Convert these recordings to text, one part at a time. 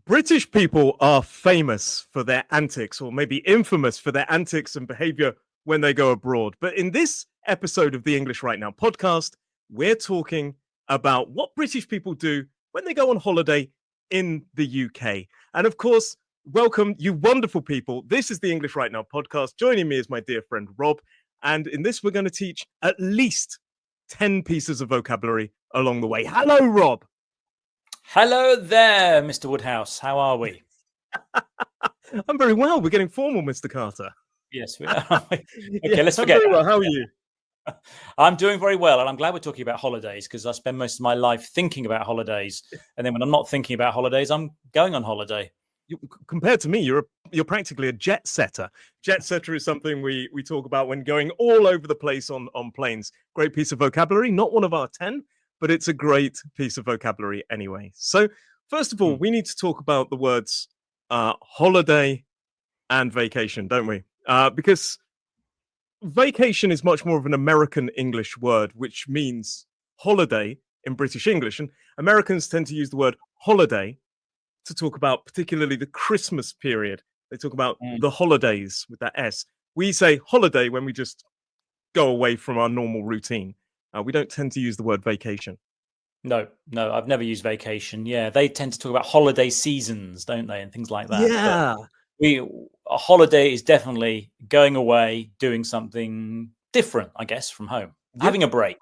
British people are famous for their antics, or maybe infamous for their antics and behavior when they go abroad. But in this episode of the English Right Now podcast, we're talking about what British people do when they go on holiday in the UK. And of course, welcome, you wonderful people. This is the English Right Now podcast. Joining me is my dear friend Rob. And in this, we're going to teach at least 10 pieces of vocabulary along the way. Hello, Rob. Hello there, Mr. Woodhouse. How are we? I'm very well. We're getting formal, Mr. Carter. Yes, we are. Okay, Yeah, let's forget very that. well. How are you? I'm doing very well, and I'm glad we're talking about holidays because I spend most of my life thinking about holidays, and then when I'm not thinking about holidays, I'm going on holiday. Compared to me, you're practically a jet setter. Jet setter is something we talk about when going all over the place on planes. Great piece of vocabulary, not one of our 10, but it's a great piece of vocabulary anyway. So first of all, we need to talk about the words holiday and vacation, don't we? Because vacation is much more of an American English word, which means holiday in British English. And Americans tend to use the word holiday to talk about particularly the Christmas period. They talk about the holidays with that S. We say holiday when we just go away from our normal routine. We don't tend to use the word vacation. No, I've never used vacation. Yeah, they tend to talk about holiday seasons, don't they, and things like that. Yeah. But a holiday is definitely going away, doing something different, I guess, from home, having a break.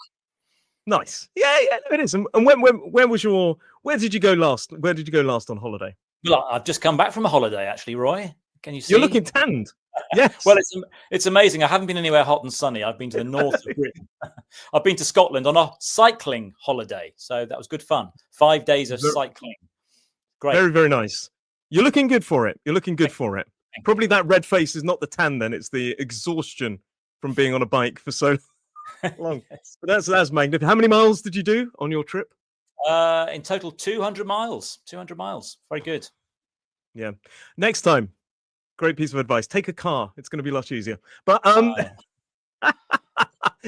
Nice. Yeah, it is. And where did you go last? Where did you go last on holiday? Well, I've just come back from a holiday, actually, Roy. Can you see? You're looking tanned. Yes. Well, it's amazing. I haven't been anywhere hot and sunny. I've been to the north of Britain. I've been to Scotland on a cycling holiday. So that was good fun. 5 days of cycling. Great. Very, very nice. You're looking good for it. Probably that red face is not the tan then. It's the exhaustion from being on a bike for so long. Yes. But that's magnificent. How many miles did you do on your trip? In total, 200 miles. 200 miles. Very good. Yeah. Next time, great piece of advice. Take a car. It's going to be much easier. But no,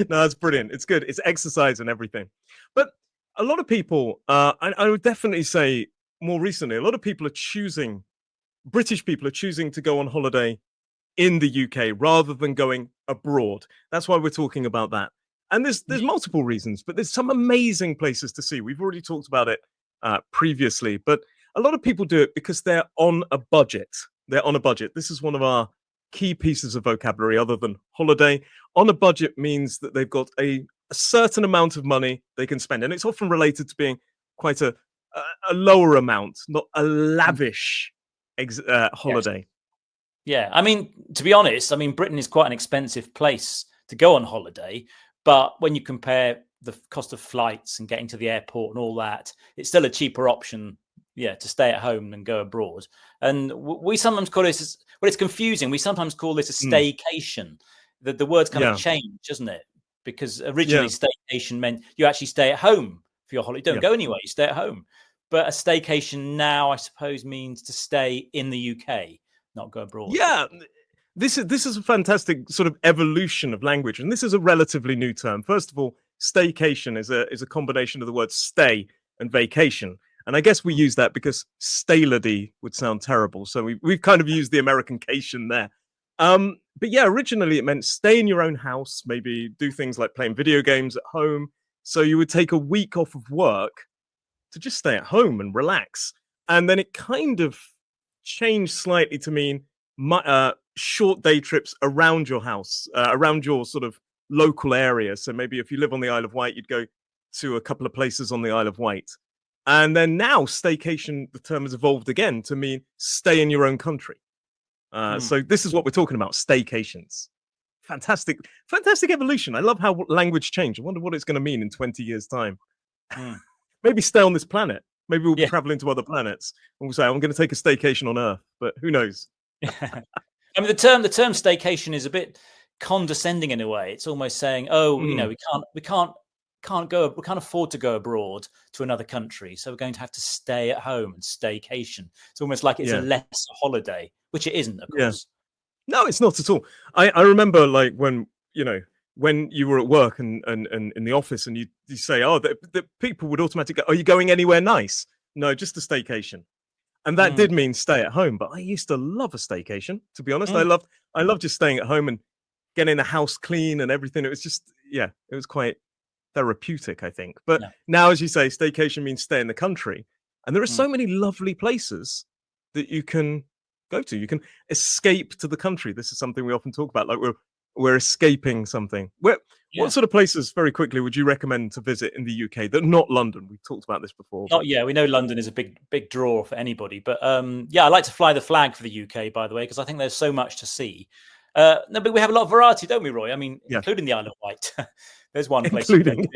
that's brilliant. It's good. It's exercise and everything. But a lot of people, I would definitely say more recently, a lot of people British people are choosing to go on holiday in the UK rather than going abroad. That's why we're talking about that. And there's multiple reasons, but there's some amazing places to see. We've already talked about it previously, but a lot of people do it because they're on a budget. They're on a budget. This is one of our key pieces of vocabulary other than holiday. On a budget means that they've got a certain amount of money they can spend. And it's often related to being quite a lower amount, not a lavish holiday. Yes. Yeah. I mean, to be honest, Britain is quite an expensive place to go on holiday. But when you compare the cost of flights and getting to the airport and all that, it's still a cheaper option, to stay at home than go abroad. And we sometimes call this, it's confusing. We sometimes call this a staycation. The word's kind of changed, isn't it? Because originally staycation meant you actually stay at home for your holiday. Don't go anywhere, you stay at home. But a staycation now, I suppose, means to stay in the UK, not go abroad. Yeah. This is a fantastic sort of evolution of language, and this is a relatively new term. First of all, staycation is a combination of the words stay and vacation, and I guess we use that because stay-lady would sound terrible, so we've kind of used the Americancation there. But yeah, originally it meant stay in your own house, maybe do things like playing video games at home. So you would take a week off of work to just stay at home and relax, and then it kind of changed slightly to mean short day trips around your house, around your sort of local area. So maybe if you live on the Isle of Wight, you'd go to a couple of places on the Isle of Wight. And then now staycation, the term has evolved again to mean stay in your own country. So this is what we're talking about, staycations. Fantastic evolution. I love how language changed. I wonder what it's going to mean in 20 years' time. Maybe stay on this planet. Maybe we'll be traveling to other planets and we'll say, I'm going to take a staycation on Earth, but who knows? The term staycation is a bit condescending in a way. It's almost saying, we can't afford to go abroad to another country, so we're going to have to stay at home and staycation. It's almost like it's a lesser holiday, which it isn't, of course. No, it's not at all. I remember like when you were at work and in the office and you say, the people would automatically go, are you going anywhere nice? No, just a staycation. And that did mean stay at home. But I used to love a staycation, to be honest. Mm. I loved just staying at home and getting the house clean and everything. It was just, yeah, it was quite therapeutic, I think. But Yeah. now, as you say, staycation means stay in the country. And there are Mm. so many lovely places that you can go to. You can escape to the country. This is something we often talk about, like we're escaping something. Yeah. What sort of places, very quickly, would you recommend to visit in the UK that are not London? We've talked about this before. Not, yeah, we know London is a big draw for anybody, but yeah, I like to fly the flag for the UK, by the way, because I think there's so much to see. No, but we have a lot of variety, don't we, Roy? I mean, Yeah. including the Isle of Wight. There's one place. You Including.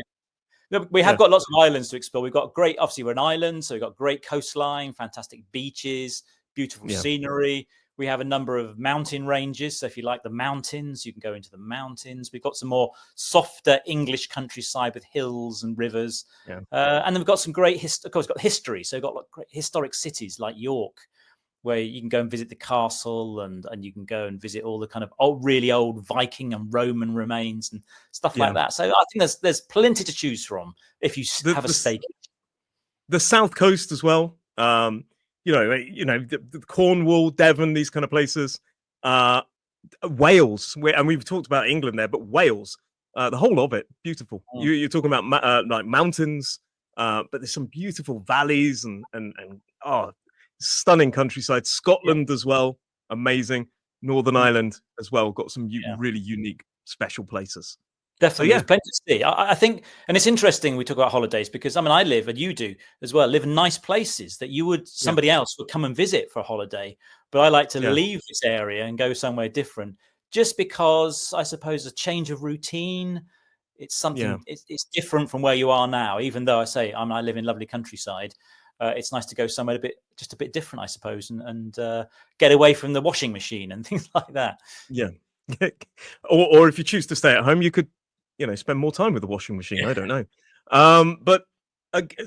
No, we have got lots of islands to explore. We've got great, obviously, we're an island, so we've got great coastline, fantastic beaches, beautiful scenery. We have a number of mountain ranges. So if you like the mountains, you can go into the mountains. We've got some more softer English countryside with hills and rivers. Yeah. And then we've got some great of course, got history. So we've got like great historic cities like York, where you can go and visit the castle and you can go and visit all the kind of really old Viking and Roman remains and stuff like that. So I think there's plenty to choose from if you have a staycation. The South Coast as well. The Cornwall, Devon, these kind of places. Wales, and we've talked about England there, but Wales, the whole of it, beautiful. You're talking about like mountains, but there's some beautiful valleys and stunning countryside. Scotland as well, amazing. Northern Ireland as well, got some really unique, special places. Definitely, there's plenty to see. I think, and it's interesting we talk about holidays because I mean, I live, and you do as well, live in nice places that somebody else would come and visit for a holiday. But I like to leave this area and go somewhere different, just because I suppose a change of routine. It's something. It's different from where you are now. Even though I live in lovely countryside, it's nice to go somewhere a bit different, I suppose, and get away from the washing machine and things like that. Yeah, or if you choose to stay at home, you could, spend more time with the washing machine. I don't know. But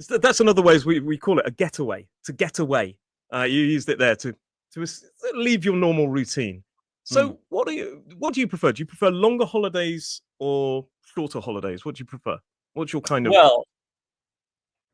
that's another way, as we call it, a getaway. To get away. You used it there to leave your normal routine. So what do you prefer? Do you prefer longer holidays or shorter holidays? What do you prefer? What's your kind of... Well,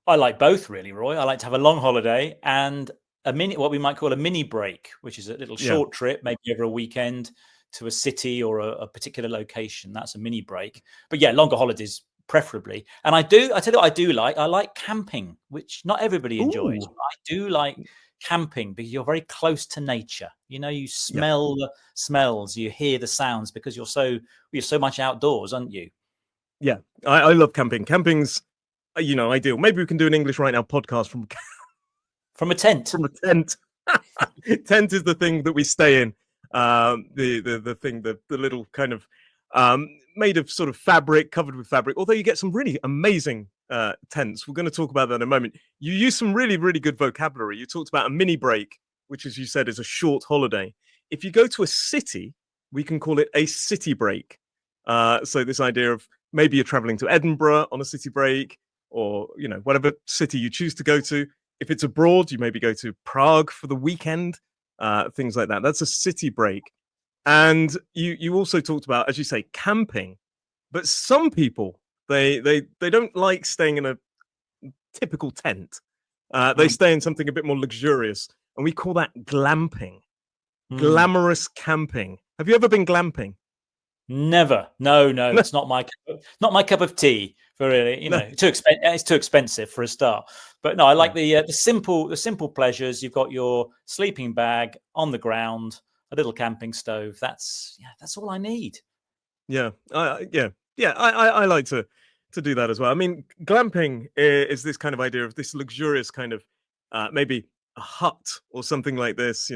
I like both, really, Roy. I like to have a long holiday and what we might call a mini break, which is a little short trip, maybe over a weekend, to a city or a particular location. That's a mini break. But yeah, longer holidays preferably. And I tell you what I do like. I like camping, which not everybody enjoys. But I do like camping because you're very close to nature. You smell the smells, you hear the sounds because you're so much outdoors, aren't you? Yeah, I love camping. Camping's, ideal. Maybe we can do an English Right Now podcast from a tent. From a tent. Tent is the thing that we stay in. The thing, the little kind of made of sort of fabric, covered with fabric. Although you get some really amazing tents. We're going to talk about that in a moment. You use some really, really good vocabulary. You talked about a mini break, which, as you said, is a short holiday. If you go to a city, we can call it a city break. So this idea of maybe you're traveling to Edinburgh on a city break, or whatever city you choose to go to. If it's abroad, you maybe go to Prague for the weekend. Things like that. That's a city break. And you also talked about, as you say, camping. But some people, they don't like staying in a typical tent. They stay in something a bit more luxurious. And we call that glamping. Glamorous camping. Have you ever been glamping? Never. No. It's not my cup of tea. For really, it's too expensive for a start. But no, I like the simple pleasures. You've got your sleeping bag on the ground, a little camping stove. That's all I need. Yeah, I like to do that as well. I mean, glamping is this kind of idea of this luxurious kind of maybe a hut or something like this.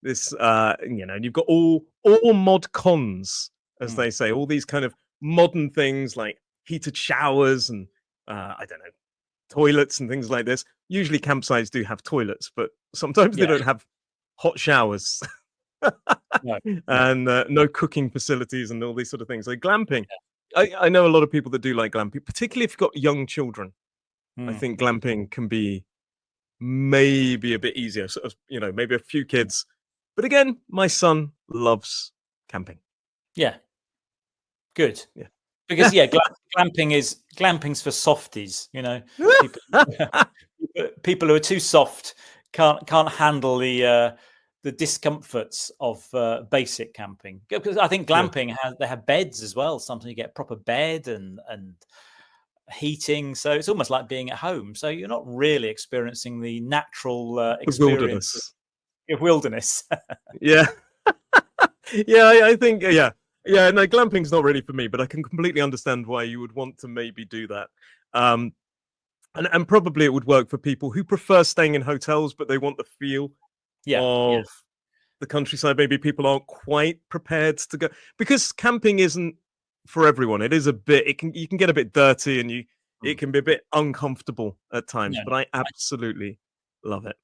This you've got all mod cons, as they say, all these kind of modern things like heated showers and I don't know, toilets and things like this. Usually campsites do have toilets, but sometimes they don't have hot showers. And no cooking facilities and all these sort of things. So glamping, I know a lot of people that do like glamping, particularly if you've got young children. I think glamping can be maybe a bit easier, sort of, maybe a few kids. But again, my son loves camping. Yeah. Good. Yeah. Because glamping's for softies, people who are too soft can't handle the discomforts of basic camping. Because I think Yeah. glamping they have beds as well. Sometimes you get proper bed and heating, so it's almost like being at home. So you're not really experiencing the natural The experience wilderness. of wilderness. Yeah. Yeah, I think yeah. No, glamping's not really for me, but I can completely understand why you would want to maybe do that. Um, and probably it would work for people who prefer staying in hotels, but they want the feel Yeah, of the countryside. Maybe people aren't quite prepared to go because camping isn't for everyone. It is a bit. You can get a bit dirty and it mm. can be a bit uncomfortable at times. No, But I absolutely love it.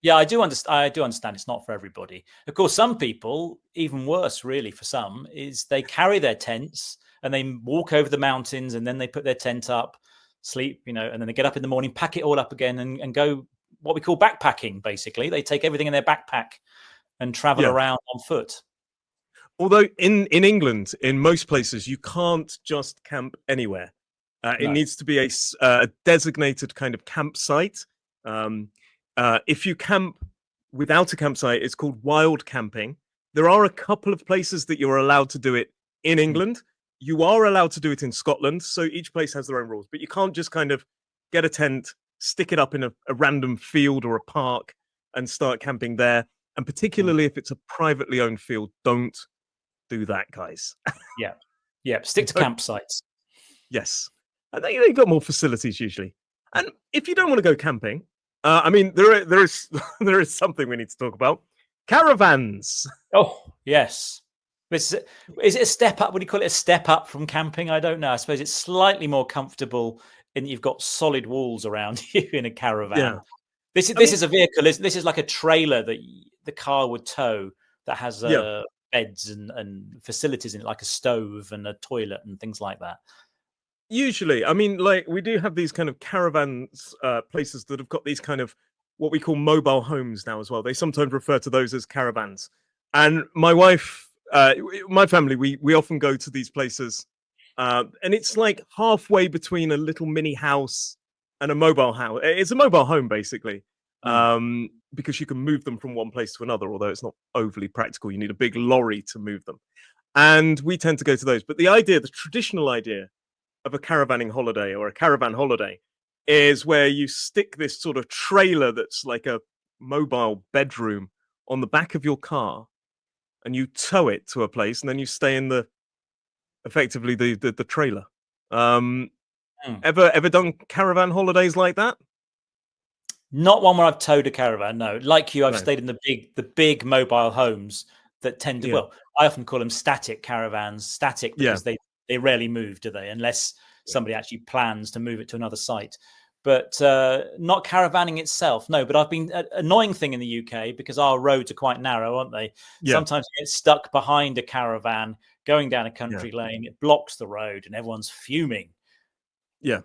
yeah, I do understand. I do understand it's not for everybody. Of course, some people, even worse, really, for some, is they carry their tents and they walk over the mountains and then they put their tent up, sleep, and then they get up in the morning, pack it all up again, and go what we call backpacking. Basically, they take everything in their backpack and travel Yeah. around on foot. Although in England, in most places, you can't just camp anywhere. It No. needs to be a designated kind of campsite. Um, if you camp without a campsite, it's called wild camping. There are a couple of places that you're allowed to do it in Mm, England. You are allowed to do it in Scotland. So each place has their own rules, but you can't just kind of get a tent, stick it up in a random field or a park and start camping there. And mm. particularly if it's a privately owned field, don't do that, guys. Yeah, yeah. Stick to campsites. Yes, and they've got more facilities usually. And if you don't want to go camping, I mean, there is there is something we need to talk about: caravans. Oh, yes. Is it a step up? Would you call it a step up from camping? I don't know. I suppose it's slightly more comfortable in that you've got solid walls around you in a caravan. Yeah, This is I mean, a vehicle. This is like a trailer that the car would tow that has yeah. beds and facilities in it, like a stove and a toilet and things like that. Usually, I mean, like we do have these kind of caravans places that have got these kind of what we call mobile homes now as well. They sometimes refer to those as caravans. And my wife, my family, we often go to these places, and it's like halfway between a little mini house and a mobile house. It's a mobile home basically, Mm, because you can move them from one place to another. Although it's not overly practical, you need a big lorry to move them. And we tend to go to those. But the idea, the traditional idea of a caravanning holiday or a caravan holiday is where you stick this sort of trailer that's like a mobile bedroom on the back of your car and you tow it to a place and then you stay in the effectively the trailer. Um mm. ever done caravan holidays like that? Not one where I've towed a caravan. No, like you, I've No. stayed in the big mobile homes that tend to. Yeah. Well, I often call them static caravans. Static Yeah. because they rarely move, do they? Unless Yeah. somebody actually plans to move it to another site. But not caravanning itself. No, but I've been annoying thing in the UK because our roads are quite narrow, aren't they? Yeah. Sometimes you get stuck behind a caravan going down a Yeah. country lane. It blocks the road, and everyone's fuming. Yeah.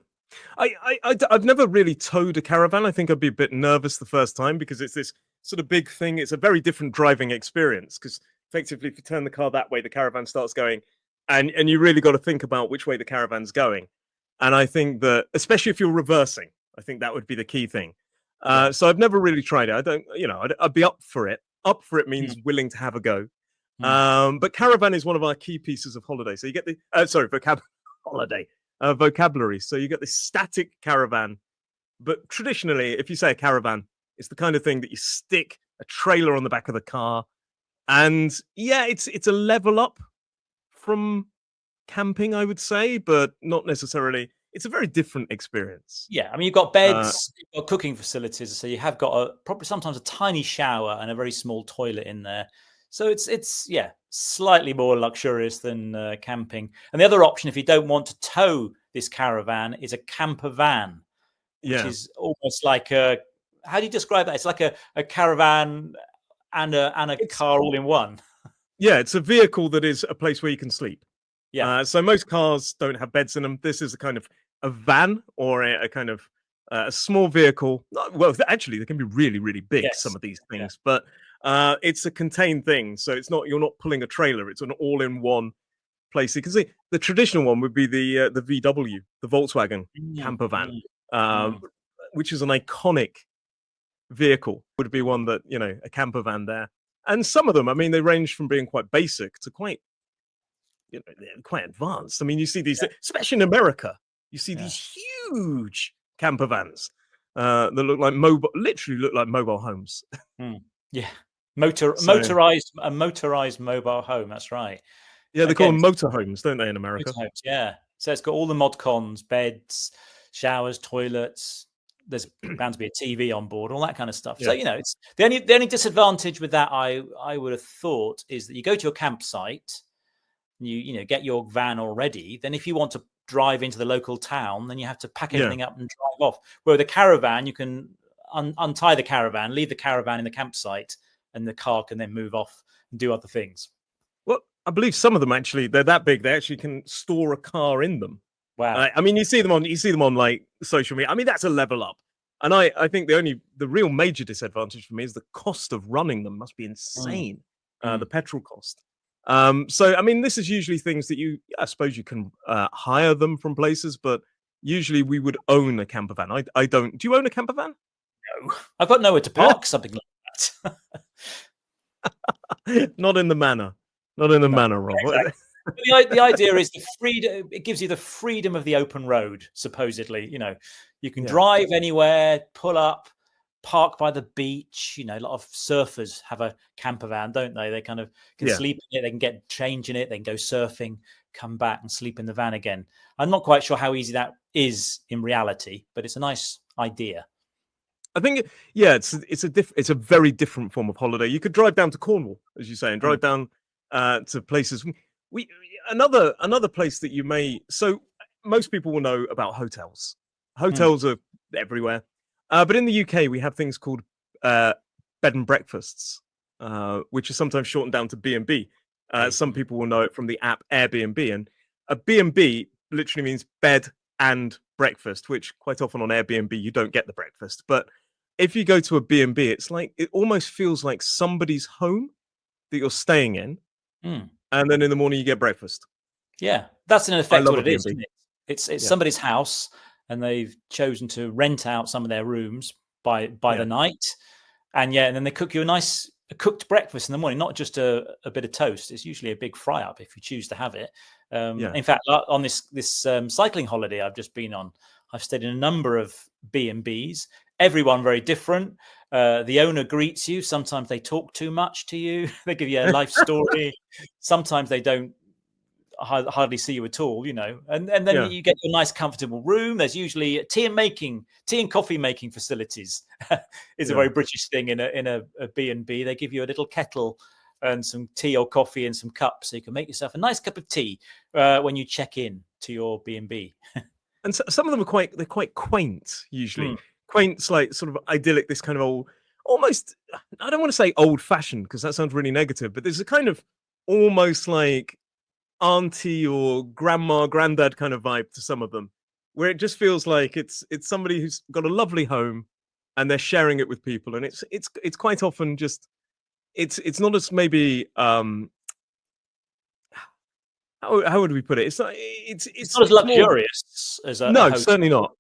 I've never really towed a caravan. I think I'd be a bit nervous the first time because it's this sort of big thing. It's a very different driving experience because effectively, if you turn the car that way, the caravan starts going, and you really got to think about which way the caravan's going. And I think that, especially if you're reversing, I think that would be the key thing. Yeah. So I've never really tried it. I don't, I'd be up for it. Up for it Mm, means willing to have a go. mm. But caravan is one of our key pieces of holiday. So you get the holiday vocabulary. So you get this static caravan, but traditionally, if you say a caravan, it's the kind of thing that you stick a trailer on the back of the car, and yeah, it's a level up from camping, I would say, but not necessarily. It's a very different experience. Yeah, I mean, you've got Uh, beds, you've got cooking facilities, so you have got probably sometimes a tiny shower and a very small toilet in there. So it's yeah, slightly more luxurious than camping. And the other option, if you don't want to tow this caravan, is a camper van, which yeah, is almost like a how do you describe that? It's like a caravan and a it's car all in one. yeah, it's a vehicle that is a place where you can sleep. Yeah. So most cars don't have beds in them. This is a kind of a van or a kind of a small vehicle. Well, actually, they can be really, really big. Some Yes. of these Yeah. things, but it's a contained thing. So it's not you're not pulling a trailer. It's an all-in-one place. Because the traditional one would be the VW, the Volkswagen Mm, camper van, mm, um, mm. which is an iconic vehicle would be one that, a camper van there. And some of them, I mean, they range from being quite basic to quite, they're quite advanced. I mean, you see these, especially in America, you see these huge camper vans that look like literally look like mobile homes. Yeah, motorized mobile home. That's right. Yeah, they call them motorhomes, don't they, in America? Motorhomes, yeah. So it's got all the mod cons, beds, showers, toilets. There's bound to be a TV on board, all that kind of stuff. Yeah. So it's the only disadvantage with that I would have thought is that you go to your campsite, you get your van already. Then if you want to drive into the local town, then you have to pack everything up and drive off. Where with a caravan, you can untie the caravan, leave the caravan in the campsite, and the car can then move off and do other things. Well, I believe some of them actually, they're that big, they actually can store a car in them. Wow. I mean, you see them on like social media. I mean, that's a level up. And I think the real major disadvantage for me is the cost of running them must be insane. The petrol cost. So, I mean, this is usually things that I suppose you can hire them from places, but usually we would own a camper van. I don't. Do you own a camper van? No, I've got nowhere to park something like that. Not in the manor. Not in the manor, Rob. Exactly. The idea is the freedom. It gives you the freedom of the open road. Supposedly, you can drive anywhere, pull up, park by the beach. A lot of surfers have a camper van, don't they? They kind of can sleep in it. They can get change in it. They can go surfing, come back and sleep in the van again. I'm not quite sure how easy that is in reality, but it's a nice idea. I think, it's a very different form of holiday. You could drive down to Cornwall, as you say, and drive down to places. Another place that you may. So most people will know about hotels. Hotels are everywhere, but in the UK we have things called bed and breakfasts, which is sometimes shortened down to B&B. Some people will know it from the app Airbnb, and a B&B literally means bed and breakfast, which quite often on Airbnb you don't get the breakfast. But if you go to a B&B, it's like it almost feels like somebody's home that you're staying in, and then in the morning you get breakfast. Yeah, that's in effect what it is, isn't it? It's somebody's house, and they've chosen to rent out some of their rooms by the night, and then they cook you a cooked breakfast in the morning, not just a bit of toast. It's usually a big fry up if you choose to have it. In fact, on this cycling holiday I've just been on, I've stayed in a number of B&Bs, everyone very different. The owner greets you. Sometimes they talk too much to you. They give you a life story. Sometimes they don't hardly see you at all, and then you get your nice comfortable room. There's usually tea and coffee making facilities. It's a very British thing in a B&B. They give you a little kettle and some tea or coffee and some cups, so you can make yourself a nice cup of tea when you check in to your B&B. And so, some of them are quite quaint usually. Quaint's like sort of idyllic, this kind of old, almost, I don't want to say old fashioned because that sounds really negative, but there's a kind of almost like auntie or grandma, granddad kind of vibe to some of them, where it just feels like it's somebody who's got a lovely home and they're sharing it with people, and it's quite often just it's not as maybe how would we put it? It's not as luxurious as a hotel. Certainly not.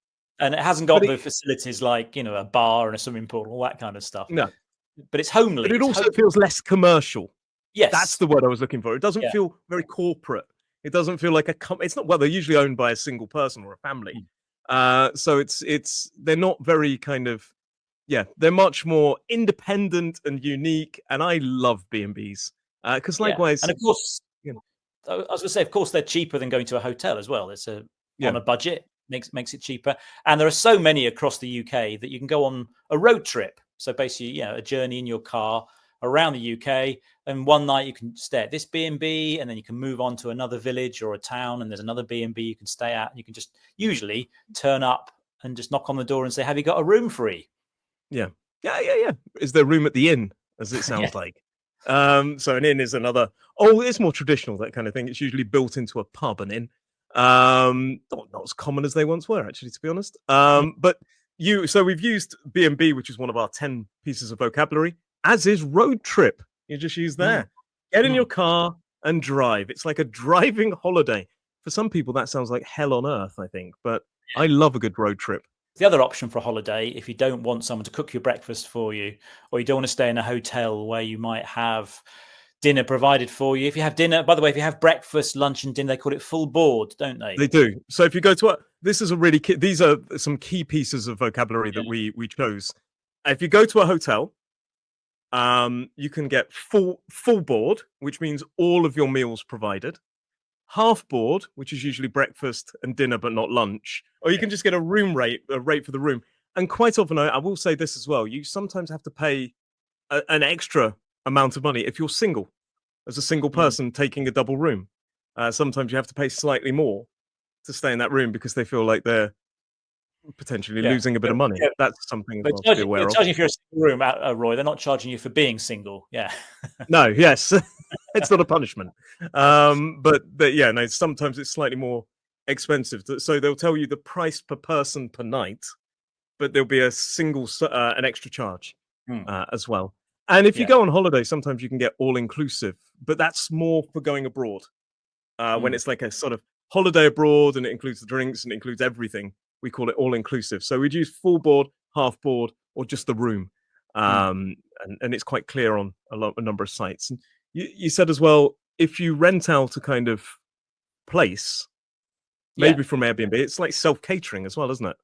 And it hasn't got the facilities like a bar and a swimming pool, all that kind of stuff. No, but it's homely. But it also feels less commercial. Yes, that's the word I was looking for. It doesn't feel very corporate. It doesn't feel like it's not. Well, they're usually owned by a single person or a family. So they're not very kind of. Yeah, they're much more independent and unique, and I love B&Bs because likewise, and of course, I was going to say, of course, they're cheaper than going to a hotel as well. It's on a budget. Makes it cheaper, and there are so many across the UK that you can go on a road trip. So basically, a journey in your car around the UK, and one night you can stay at this B&B, and then you can move on to another village or a town, and there's another B&B you can stay at, and you can just usually turn up and just knock on the door and say, "Have you got a room free?" Yeah. Is there room at the inn, as it sounds like? So an inn is another. Oh, it's more traditional, that kind of thing. It's usually built into a pub, an inn. Not as common as they once were, actually, to be honest. But so we've used B&B, which is one of our 10 pieces of vocabulary, as is road trip. You just use there. Get in your car and drive. It's like a driving holiday. For some people, that sounds like hell on earth, I think. But I love a good road trip. The other option for a holiday, if you don't want someone to cook your breakfast for you, or you don't want to stay in a hotel where you might have dinner provided for you. If you have dinner, by the way, if you have breakfast, lunch, and dinner, they call it full board, don't they? They do. So if you go to this is a really these are some key pieces of vocabulary Yeah. that we chose. If you go to a hotel, you can get full board, which means all of your meals provided. Half board, which is usually breakfast and dinner, but not lunch. Or you can just get a rate for the room. And quite often, I will say this as well: you sometimes have to pay an extra amount of money if you're single, as a single person taking a double room. Sometimes you have to pay slightly more to stay in that room because they feel like they're potentially losing a bit of money. Yeah. That's something as well to be They're aware of. charging you for a single room, Roy. They're not charging you for being single. Yeah. No, yes, it's not a punishment. But yeah, no. Sometimes it's slightly more expensive. So they'll tell you the price per person per night, but there'll be a single an extra charge as well. And if you go on holiday, sometimes you can get all inclusive, but that's more for going abroad. When it's like a sort of holiday abroad and it includes the drinks and it includes everything, we call it all inclusive. So we'd use full board, half board, or just the room. And it's quite clear on a number of sites. And you said as well, if you rent out a kind of place, maybe from Airbnb, it's like self-catering as well, isn't it?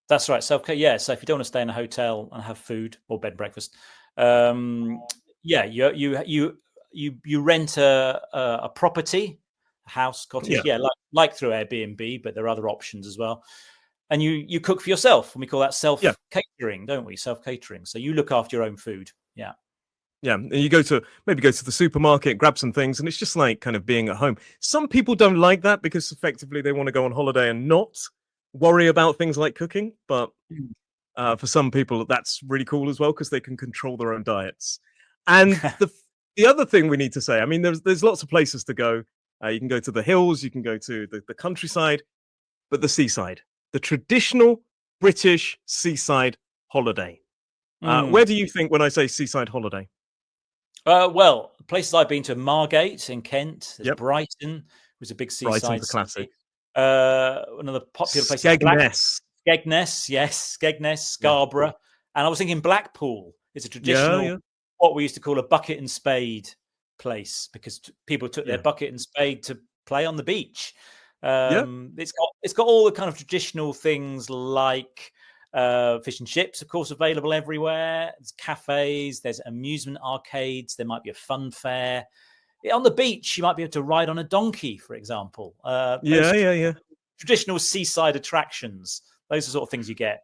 That's right. Yeah. So if you don't want to stay in a hotel and have food or bed and breakfast, you rent a property, a house, cottage, like through Airbnb, but there are other options as well. And you cook for yourself, and we call that self-catering, don't we? Self-catering. So you look after your own food. Yeah. Yeah, and you go to the supermarket, grab some things, and it's just like kind of being at home. Some people don't like that because effectively they want to go on holiday and not worry about things like cooking. But for some people, that's really cool as well because they can control their own diets. And the other thing we need to say, I mean, there's lots of places to go. You can go to the hills, you can go to the countryside, but the seaside, the traditional British seaside holiday. Where do you think when I say seaside holiday? Well, places I've been to: Margate in Kent, there's Brighton, was a big seaside. Brighton's a classic. Another popular place Skegness. Skegness, yes, Skegness, Scarborough, and I was thinking Blackpool is a traditional what we used to call a bucket and spade place because people took their bucket and spade to play on the beach. It's got all the kind of traditional things like fish and chips, of course, available everywhere. There's cafes, there's amusement arcades, there might be a fun fair. On the beach, you might be able to ride on a donkey, for example. Traditional seaside attractions. Those are sort of things you get.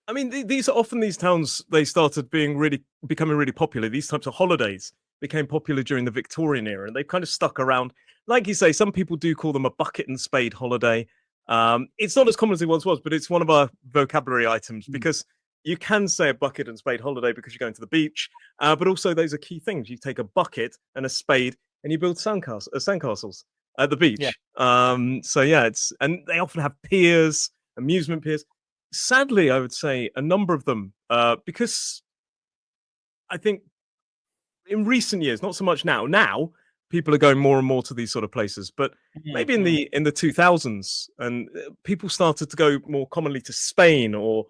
I mean, these are often these towns, they started becoming really popular. These types of holidays became popular during the Victorian era, and they've kind of stuck around. Like you say, some people do call them a bucket and spade holiday. It's not as common as it once was, but it's one of our vocabulary items because you can say a bucket and spade holiday because you're going to the beach, but also those are key things. You take a bucket and a spade and you build sandcastles at the beach. And they often have piers, amusement piers. Sadly, I would say a number of them, because I think in recent years, not so much now. Now people are going more and more to these sort of places, but maybe in the 2000s, and people started to go more commonly to Spain or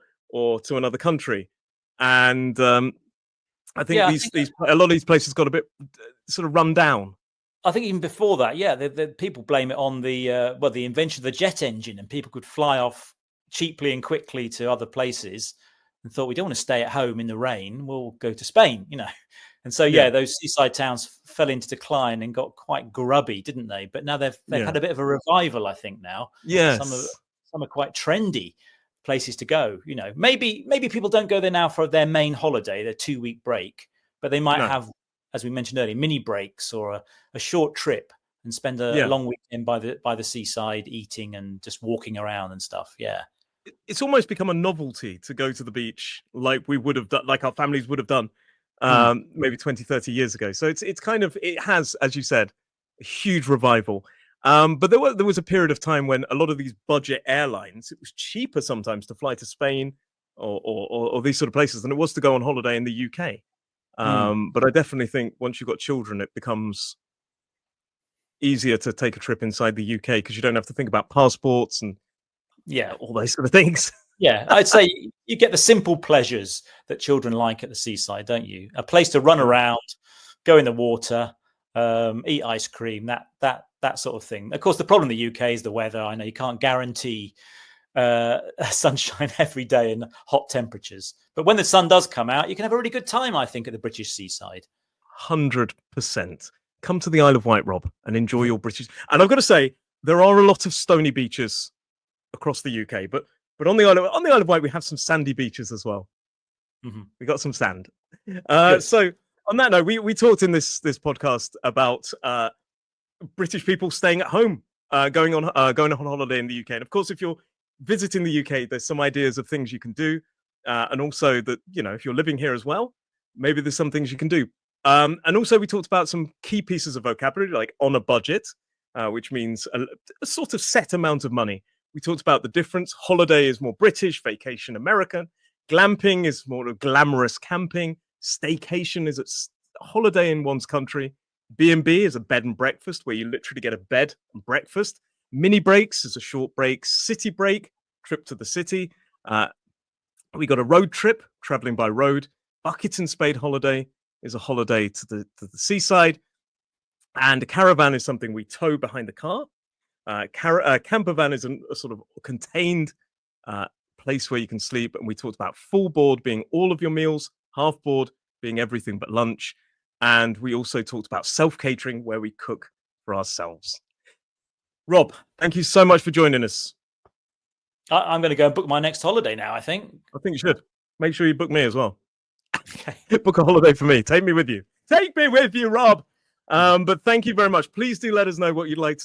to another country, and I think a lot of these places got a bit sort of run down. I think even before that, the people blame it on the invention of the jet engine, and people could fly off cheaply and quickly to other places, and thought we don't want to stay at home in the rain. We'll go to Spain, And so those seaside towns fell into decline and got quite grubby, didn't they? But now they've had a bit of a revival, I think. Now, some are quite trendy places to go. Maybe people don't go there now for their main holiday, their 2-week break, but they might have, as we mentioned earlier, mini breaks or a short trip and spend a long weekend by the seaside, eating and just walking around and stuff. Yeah, it's almost become a novelty to go to the beach, like we would have done, like our families would have done, maybe 20, 30 years ago. So it's kind of, it has, as you said, a huge revival. But there was a period of time when a lot of these budget airlines, it was cheaper sometimes to fly to Spain or these sort of places than it was to go on holiday in the UK. But I definitely think once you've got children, it becomes easier to take a trip inside the UK because you don't have to think about passports and all those sort of things. Yeah, I'd say you get the simple pleasures that children like at the seaside, don't you? A place to run around, go in the water, eat ice cream, that sort of thing. Of course, the problem in the UK is the weather. I know you can't guarantee sunshine every day and hot temperatures, but when the sun does come out, you can have a really good time, I think, at the British seaside. 100%. Come to the Isle of Wight, Rob, and enjoy your British. And I've got to say, there are a lot of stony beaches across the UK, but on the Isle of Wight, we have some sandy beaches as well. We got some sand. So on that note, we talked in this podcast about British people staying at home, going on holiday in the UK. And of course, if you're visiting the UK, there's some ideas of things you can do, and also that, you know, if you're living here as well, maybe there's some things you can do. And also we talked about some key pieces of vocabulary, like on a budget, which means a sort of set amount of money. We talked about the difference. Holiday is more British, vacation American. Glamping is more of glamorous camping. Staycation is a holiday in one's country. B&B is a bed and breakfast where you literally get a bed and breakfast. Mini breaks is a short break. City break, trip to the city. We got a road trip, traveling by road. Bucket and spade holiday is a holiday to the seaside. And a caravan is something we tow behind the car. Campervan is a sort of contained place where you can sleep. And we talked about full board being all of your meals, half board being everything but lunch. And we also talked about self-catering, where we cook for ourselves. Rob, thank you so much for joining us. I'm going to go and book my next holiday now, I think. I think you should. Make sure you book me as well. Okay. Book a holiday for me. Take me with you. Take me with you, Rob. But thank you very much. Please do let us know what you'd like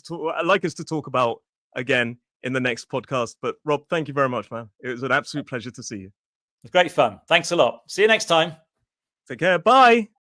us to talk about again in the next podcast. But Rob, thank you very much, man. It was an absolute pleasure to see you. It's great fun. Thanks a lot. See you next time. Take care. Bye.